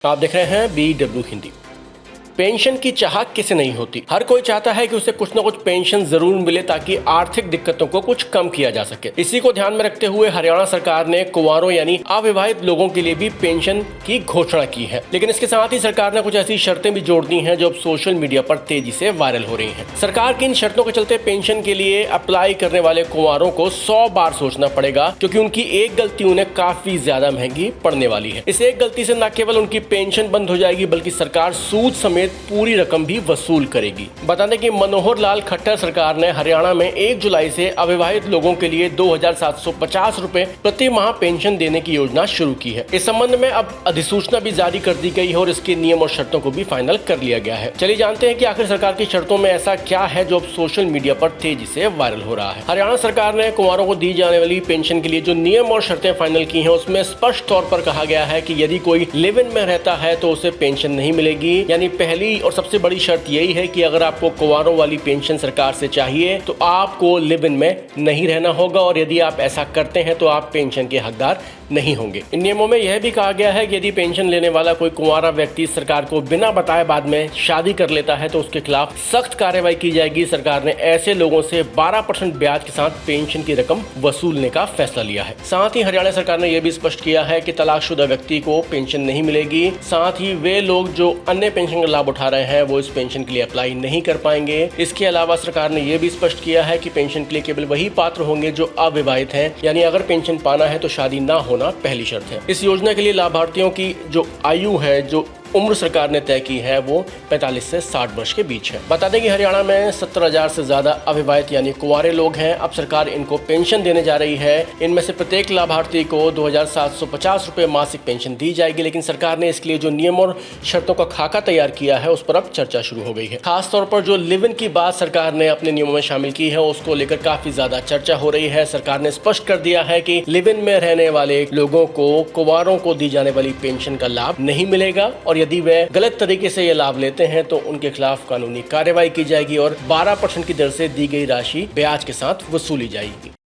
आप देख रहे हैं BW हिंदी। पेंशन की चाह किसे नहीं होती। हर कोई चाहता है कि उसे कुछ न कुछ पेंशन जरूर मिले ताकि आर्थिक दिक्कतों को कुछ कम किया जा सके। इसी को ध्यान में रखते हुए हरियाणा सरकार ने कुंवारों यानी अविवाहित लोगों के लिए भी पेंशन की घोषणा की है। लेकिन इसके साथ ही सरकार ने कुछ ऐसी शर्तें भी जोड़ दी हैं जो अब सोशल मीडिया पर तेजी से वायरल हो रही है। सरकार की इन शर्तों के चलते पेंशन के लिए अप्लाई करने वाले कुंवारों को 100 बार सोचना पड़ेगा, क्योंकि उनकी एक गलती उन्हें काफी ज्यादा महंगी पड़ने वाली है। इस एक गलती से न केवल उनकी पेंशन बंद हो जाएगी बल्कि सरकार सूद समेत पूरी रकम भी वसूल करेगी। बता दें कि मनोहर लाल खट्टर सरकार ने हरियाणा में 1 जुलाई से अविवाहित लोगों के लिए 2750 रुपए प्रति माह पेंशन देने की योजना शुरू की है। इस संबंध में अब अधिसूचना भी जारी कर दी गई है और इसके नियम और शर्तों को भी फाइनल कर लिया गया है। चलिए जानते हैं कि आखिर सरकार की शर्तों में ऐसा क्या है जो अब सोशल मीडिया पर तेजी से वायरल हो रहा है। हरियाणा सरकार ने कुंवारों को दी जाने वाली पेंशन के लिए जो नियम और शर्तें फाइनल की हैं उसमें स्पष्ट तौर पर कहा गया है कि यदि कोई लिव इन में रहता है तो उसे पेंशन नहीं मिलेगी। यानी पहली और सबसे बड़ी शर्त यही है कि अगर आपको कुंवारों वाली पेंशन सरकार से चाहिए तो आपको लिव इन में नहीं रहना होगा, और यदि आप ऐसा करते हैं तो आप पेंशन के हकदार नहीं होंगे। इन नियमों में यह भी कहा गया है कि यदि पेंशन लेने वाला कोई कुंवारा व्यक्ति सरकार को बिना बताए बाद में शादी कर लेता है तो उसके खिलाफ सख्त कार्रवाई की जाएगी। सरकार ने ऐसे लोगों से 12% ब्याज के साथ पेंशन की रकम वसूलने का फैसला लिया है। साथ ही हरियाणा सरकार ने यह भी स्पष्ट किया है कि तलाकशुदा व्यक्ति को पेंशन नहीं मिलेगी। साथ ही वे लोग जो अन्य पेंशन का लाभ उठा रहे हैं वो इस पेंशन के लिए अप्लाई नहीं कर पाएंगे। इसके अलावा सरकार ने यह भी स्पष्ट किया है कि पेंशन के लिए केवल वही पात्र होंगे जो अविवाहित हैं, यानी अगर पेंशन पाना है तो शादी ना होना पहली शर्त है। इस योजना के लिए लाभार्थियों की जो आयु है, जो उम्र सरकार ने तय की है वो 45 से 60 वर्ष के बीच है। बता दें कि हरियाणा में 70,000 से ज्यादा अविवाहित यानी कुंवारे लोग हैं। अब सरकार इनको पेंशन देने जा रही है। इनमें से प्रत्येक लाभार्थी को 2750 रुपए मासिक पेंशन दी जाएगी। लेकिन सरकार ने इसके लिए जो नियम और शर्तों का खाका तैयार किया है उस पर अब चर्चा शुरू हो गई है। खासतौर पर जो लिव इन की बात सरकार ने अपने नियमों में शामिल की है उसको लेकर काफी ज्यादा चर्चा हो रही है। सरकार ने स्पष्ट कर दिया है कि लिव इन में रहने वाले लोगों को कुंवारों को दी जाने वाली पेंशन का लाभ नहीं मिलेगा, और यदि वे गलत तरीके से ये लाभ लेते हैं तो उनके खिलाफ कानूनी कार्रवाई की जाएगी और 12% की दर से दी गई राशि ब्याज के साथ वसूली जाएगी।